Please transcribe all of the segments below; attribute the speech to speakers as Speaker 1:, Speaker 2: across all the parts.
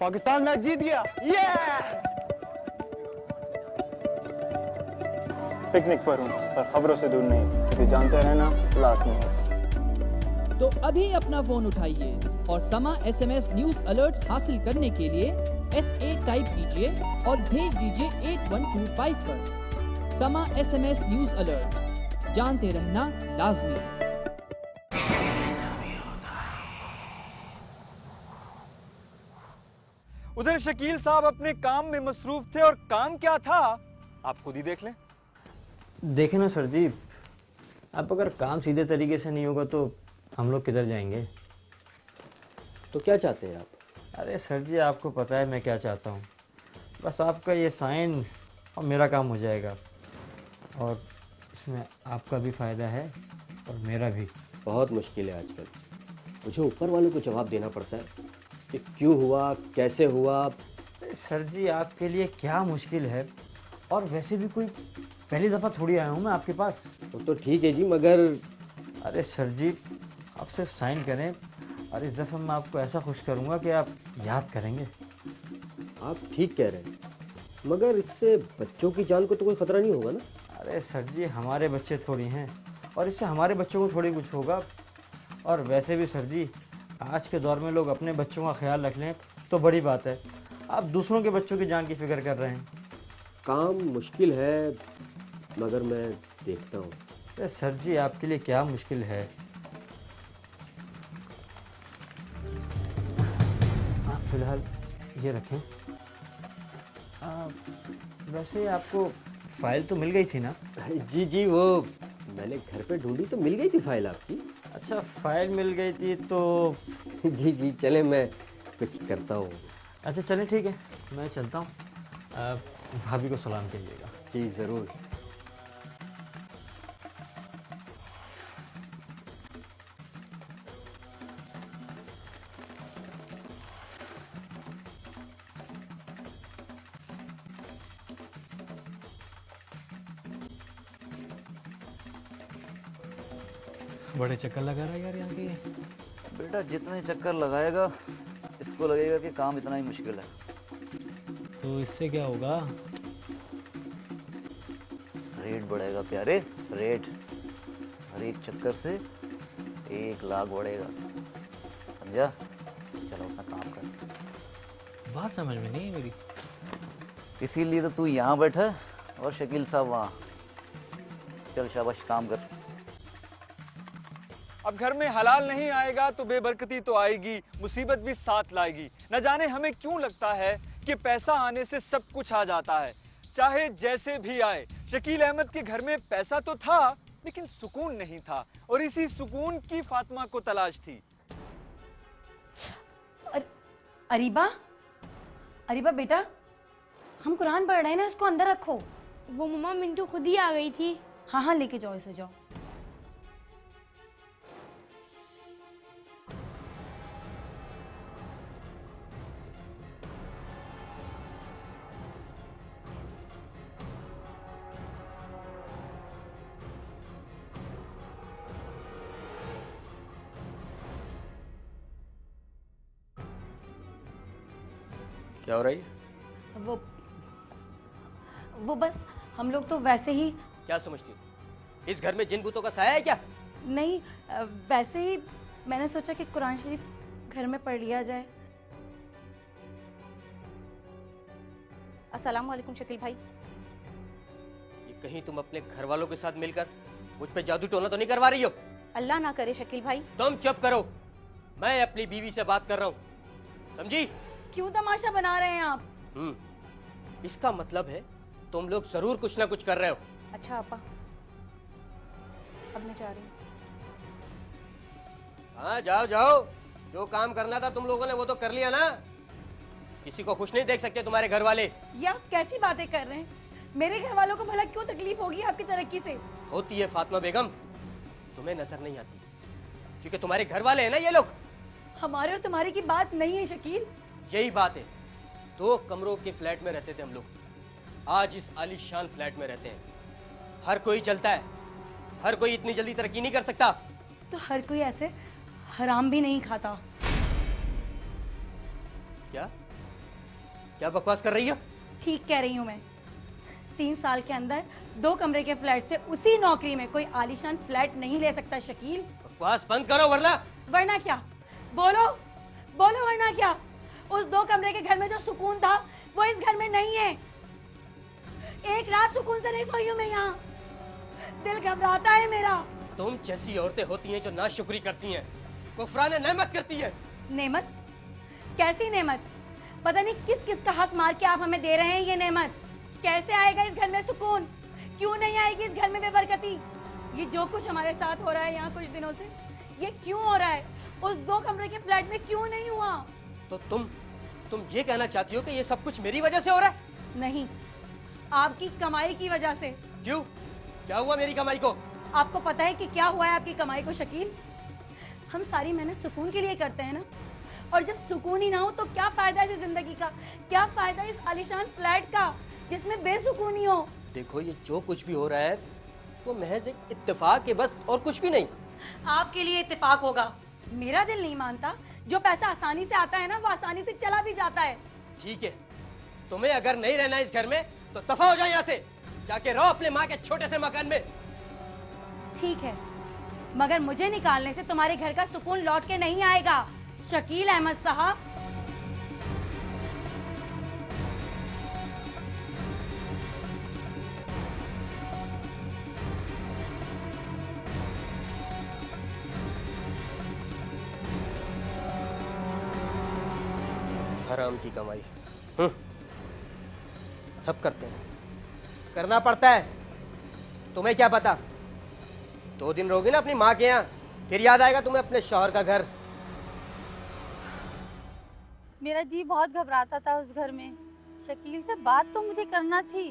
Speaker 1: Pakistan match जीत गया। Yes! Picnic पर हूँ, पर खबरों से दूर नहीं, क्योंकि जानते रहना लाजमी है।
Speaker 2: तो अभी अपना फोन उठाइए और समा SMS न्यूज अलर्ट्स हासिल करने के लिए SA टाइप कीजिए और भेज दीजिए 8125 पर। समा SMS न्यूज अलर्ट्स, जानते रहना लाजमी है।
Speaker 1: उधर शकील साहब अपने काम में मसरूफ थे, और काम क्या था आप खुद ही देख लें।
Speaker 3: देखें ना सर जी, अब अगर काम सीधे तरीके से नहीं होगा तो हम लोग किधर जाएंगे।
Speaker 4: तो क्या चाहते हैं आप?
Speaker 3: अरे सर जी, आपको पता है मैं क्या चाहता हूँ। बस आपका ये साइन और मेरा काम हो जाएगा, और इसमें आपका भी फ़ायदा है और मेरा भी।
Speaker 4: बहुत मुश्किल है आजकल, मुझे ऊपर वालों को जवाब देना पड़ता है कि क्यों हुआ, कैसे हुआ।
Speaker 3: सर जी, आपके लिए क्या मुश्किल है, और वैसे भी कोई पहली दफ़ा थोड़ी आया हूँ मैं आपके पास।
Speaker 4: वो तो ठीक है जी, मगर
Speaker 3: अरे सर जी, आप सिर्फ साइन करें और इस दफ़ा मैं आपको ऐसा खुश करूँगा कि आप याद करेंगे।
Speaker 4: आप ठीक कह रहे हैं, मगर इससे बच्चों की जान को तो कोई ख़तरा नहीं होगा ना?
Speaker 3: अरे सर जी, हमारे बच्चे थोड़ी हैं, और इससे हमारे बच्चों को थोड़ी कुछ होगा। और वैसे भी सर जी, आज के दौर में लोग अपने बच्चों का ख्याल रख लें तो बड़ी बात है। आप दूसरों के बच्चों की जान की फ़िक्र कर रहे हैं।
Speaker 4: काम मुश्किल है, मगर मैं देखता हूँ।
Speaker 3: अरे सर जी, आपके लिए क्या मुश्किल है। आप फ़िलहाल ये रखें। वैसे आपको फ़ाइल तो मिल गई थी ना?
Speaker 4: जी जी, वो मैंने घर पे ढूंढी तो मिल गई थी फाइल आपकी।
Speaker 3: अच्छा, फ़ाइल मिल गई थी तो
Speaker 4: जी जी, चले मैं कुछ करता हूँ।
Speaker 3: अच्छा चलें, ठीक है, मैं चलता हूँ। भाभी को सलाम कहिएगा।
Speaker 4: जी ज़रूर।
Speaker 5: बड़े चक्कर लगा रहा है यार यहाँ के।
Speaker 6: बेटा जितने चक्कर लगाएगा इसको लगेगा कि काम इतना ही मुश्किल है।
Speaker 5: तो इससे क्या होगा?
Speaker 6: रेट बढ़ेगा प्यारे, रेट। हर एक चक्कर से 1 लाख बढ़ेगा, समझा? चलो अपना काम कर।
Speaker 5: बात समझ में नहीं है मेरी।
Speaker 6: इसीलिए तो तू यहाँ बैठा है और शकील साहब वहाँ। चल शाबाश, काम कर।
Speaker 1: अब घर में हलाल नहीं आएगा तो बेबरकती तो आएगी, मुसीबत भी साथ लाएगी। न जाने हमें क्यों लगता है कि पैसा आने से सब कुछ आ जाता है, चाहे जैसे भी आए। शकील अहमद के घर में पैसा तो था, लेकिन सुकून नहीं था, और इसी सुकून की फातिमा को तलाश थी।
Speaker 7: अरीबा, अरीबा बेटा, हम कुरान पढ़ रहे हैं ना, इसको अंदर रखो।
Speaker 8: वो मम्मा मिंटू खुद ही आ गई थी।
Speaker 7: हाँ हाँ, लेके जाओ इसे, जाओ।
Speaker 4: क्या हो रहा है?
Speaker 7: वो बस हम लोग तो वैसे ही।
Speaker 4: क्या समझती हो, इस घर में जिन भूतों का साया है क्या?
Speaker 7: नहीं, वैसे ही मैंने सोचा कि कुरान शरीफ घर में पढ़ लिया जाए। अस्सलाम वालेकुम शकील भाई।
Speaker 4: ये कहीं तुम अपने घर वालों के साथ मिलकर मुझ पे जादू टोना तो नहीं करवा रही हो?
Speaker 7: अल्लाह ना करे शकील भाई।
Speaker 4: तुम चुप करो, मैं अपनी बीवी से बात कर रहा हूँ, समझी?
Speaker 7: क्यों तमाशा बना रहे हैं आप?
Speaker 4: इसका मतलब है तुम लोग जरूर कुछ ना कुछ कर रहे हो।
Speaker 7: अच्छा आपा, अब मैं जा रही हूँ।
Speaker 4: हाँ जाओ जाओ, जो काम करना था तुम लोगों ने वो तो कर लिया ना। किसी को खुश नहीं देख सकते तुम्हारे घर वाले।
Speaker 7: ये आप कैसी बातें कर रहे हैं? मेरे घर वालों को भला क्यों तकलीफ होगी आपकी तरक्की से?
Speaker 4: होती है फातिमा बेगम, तुम्हें नजर नहीं आती क्योंकि तुम्हारे घर वाले हैं ना ये लोग।
Speaker 7: हमारे और तुम्हारे की बात नहीं है शकील।
Speaker 4: यही बात है, 2 कमरों के फ्लैट में रहते थे हम लोग, आज इस आलीशान फ्लैट में रहते हैं। हर कोई चलता है, हर कोई इतनी जल्दी तरक्की नहीं कर सकता।
Speaker 7: तो हर कोई ऐसे हराम भी नहीं खाता।
Speaker 4: क्या क्या बकवास कर रही हो?
Speaker 7: ठीक कह रही हूँ मैं। 3 साल के अंदर 2 कमरे के फ्लैट से उसी नौकरी में कोई आलीशान फ्लैट नहीं ले सकता शकील।
Speaker 4: बकवास बंद करो वरना।
Speaker 7: वरना क्या? बोलो बोलो, वरना क्या? उस 2 कमरे के घर में जो सुकून था वो इस घर में नहीं है। एक रात सुकून से नहीं सोई हूँ मैं यहाँ। दिल घबराता है मेरा।
Speaker 4: तुम जैसी औरतें होती हैं जो नाशुक्री करती हैं, कुफराने नेमत करती हैं।
Speaker 7: नेमत? कैसी नेमत? पता नहीं किस किस का हक मार के आप हमें दे रहे हैं ये नेमत। कैसे आएगा इस घर में सुकून? क्यों नहीं आएगी इस घर में बेबरकती? ये जो कुछ हमारे साथ हो रहा है यहाँ कुछ दिनों से, ये क्यों हो रहा है? उस 2 कमरे के फ्लैट में क्यों नहीं हुआ?
Speaker 4: तो तुम ये कहना चाहती हो कि ये सब कुछ मेरी वजह से हो रहा है?
Speaker 7: नहीं, आपकी कमाई की वजह से।
Speaker 4: क्यों? क्या हुआ मेरी कमाई को?
Speaker 7: आपको पता है कि क्या हुआ है आपकी कमाई को शकील? हम सारी मेहनत सुकून के लिए करते हैं ना, और जब सुकून ही ना हो तो क्या फायदा है इस जिंदगी का? क्या फायदा इस आलीशान फ्लैट का जिसमें बेसुकूनी हो?
Speaker 4: देखो, ये जो कुछ भी हो रहा है वो महज एक इत्तेफाक है बस, और कुछ भी नहीं।
Speaker 7: आपके लिए इत्तेफाक होगा, मेरा दिल नहीं मानता। जो पैसा आसानी से आता है ना, वो आसानी से चला भी जाता है।
Speaker 4: ठीक है, तुम्हें अगर नहीं रहना इस घर में तो दफा हो जाओ यहाँ से। जाके रहो अपने माँ के छोटे से मकान में।
Speaker 7: ठीक है, मगर मुझे निकालने से तुम्हारे घर का सुकून लौट के नहीं आएगा शकील अहमद साहब।
Speaker 4: हराम की कमाई। सब करते हैं, करना पड़ता है। तुम्हें क्या पता, 2 दिन रहोगी ना अपनी माँ के यहाँ, फिर याद आएगा तुम्हें अपने शौहर का घर।
Speaker 9: मेरा जी बहुत घबराता था उस घर में। शकील से बात तो मुझे करना थी,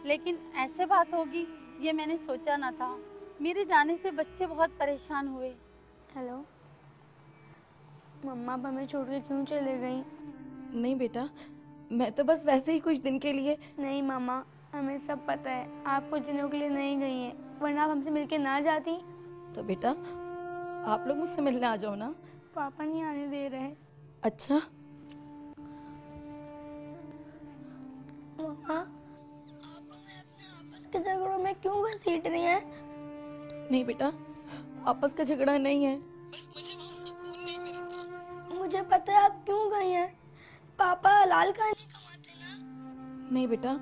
Speaker 9: लेकिन ऐसे बात होगी ये मैंने सोचा ना था। मेरे जाने से बच्चे बहुत परेशान हुए।
Speaker 8: हेलो मम्मा, अब हमें छोड़ के क्यों चले गई?
Speaker 7: नहीं बेटा, मैं तो बस वैसे ही कुछ दिन के लिए।
Speaker 8: नहीं मामा, हमें सब पता है आप कुछ दिनों के लिए नहीं गई हैं, वरना आप हमसे मिलके ना जाती।
Speaker 7: तो बेटा आप लोग मुझसे मिलने आ जाओ ना।
Speaker 8: पापा नहीं आने दे रहे।
Speaker 7: अच्छा
Speaker 8: मम्मा, आप हमें अपने आपस के झगड़ों में क्यों घसीट रही हैं?
Speaker 7: नहीं बेटा, आपस का झगड़ा नहीं है, बस मुझे वहाँ सुकून नहीं मिलता।
Speaker 8: मुझे पता है आप क्यों गई हैं। पापा हलाल का नहीं कमाते ना।
Speaker 7: नहीं बेटा,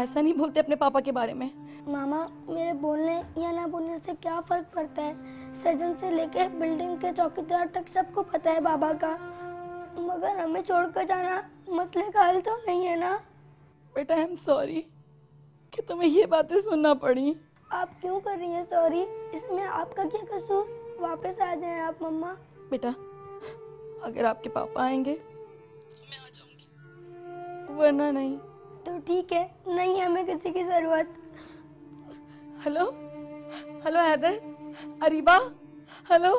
Speaker 7: ऐसा नहीं बोलते अपने पापा के बारे में।
Speaker 8: मामा, मेरे बोलने या ना बोलने से क्या फर्क पड़ता है? सजन से लेके बिल्डिंग के चौकीदार तक सबको पता है बाबा का। मगर हमें छोड़कर जाना मसले का हल तो नहीं है ना।
Speaker 7: बेटा आई एम सॉरी कि तुम्हें ये बातें सुनना पड़ी।
Speaker 8: आप क्यों कर रही हैं सॉरी? इसमें आपका क्या कसूर? वापस आ जाएं आप मम्मा।
Speaker 7: बेटा अगर आपके पापा आएंगे तो मैं आ जाऊंगी, वरना नहीं।
Speaker 8: तो ठीक है, नहीं हमें किसी की जरूरत।
Speaker 7: Hello hello Haidar, Areeba, hello.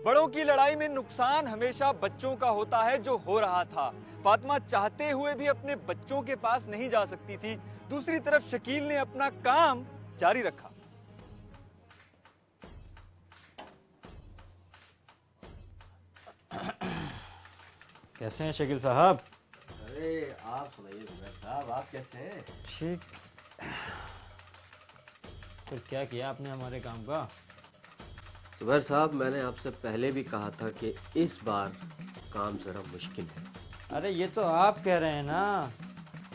Speaker 1: बड़ों की लड़ाई में नुकसान हमेशा बच्चों का होता है, जो हो रहा था। फातिमा चाहते हुए भी अपने बच्चों के पास नहीं जा सकती थी। दूसरी तरफ शकील ने अपना काम जारी रखा।
Speaker 3: कैसे हैं शकील साहब?
Speaker 6: अरे आप सुनाइए जुबैर साहब, आप कैसे हैं?
Speaker 3: ठीक। फिर क्या किया आपने हमारे काम का?
Speaker 4: जुबैर साहब, मैंने आपसे पहले भी कहा था कि इस बार काम ज़रा मुश्किल है।
Speaker 3: अरे ये तो आप कह रहे हैं ना,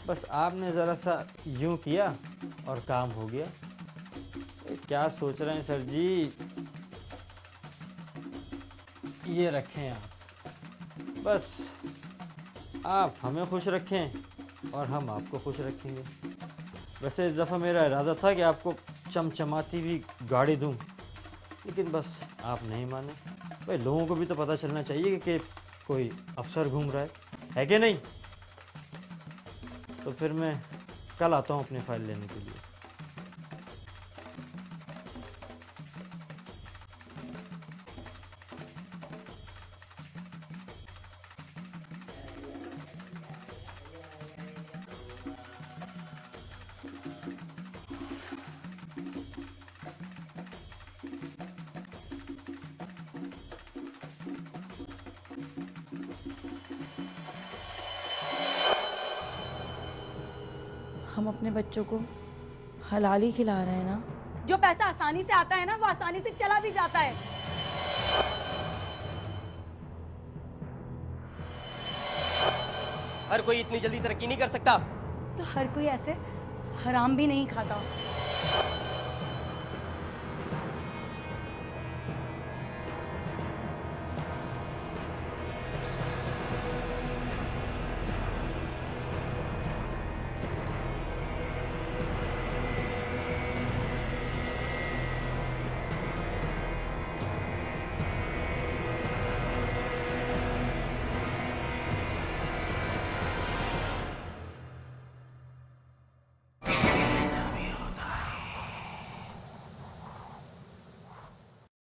Speaker 3: बस आपने ज़रा सा यूं किया और काम हो गया। क्या सोच रहे हैं सर जी? ये रखें आप, बस आप हमें खुश रखें और हम आपको खुश रखेंगे। वैसे इस दफ़ा मेरा इरादा था कि आपको चमचमाती हुई गाड़ी दूं, लेकिन बस आप नहीं माने। भाई लोगों को भी तो पता चलना चाहिए कि कोई अफसर घूम रहा है कि नहीं? तो फिर मैं कल आता हूँ अपनी फ़ाइल लेने के लिए।
Speaker 10: हम अपने बच्चों को हलाल ही खिला रहे हैं ना।
Speaker 7: जो पैसा आसानी से आता है ना, वो आसानी से चला भी जाता है।
Speaker 4: हर कोई इतनी जल्दी तरक्की नहीं कर सकता।
Speaker 7: तो हर कोई ऐसे हराम भी नहीं खाता।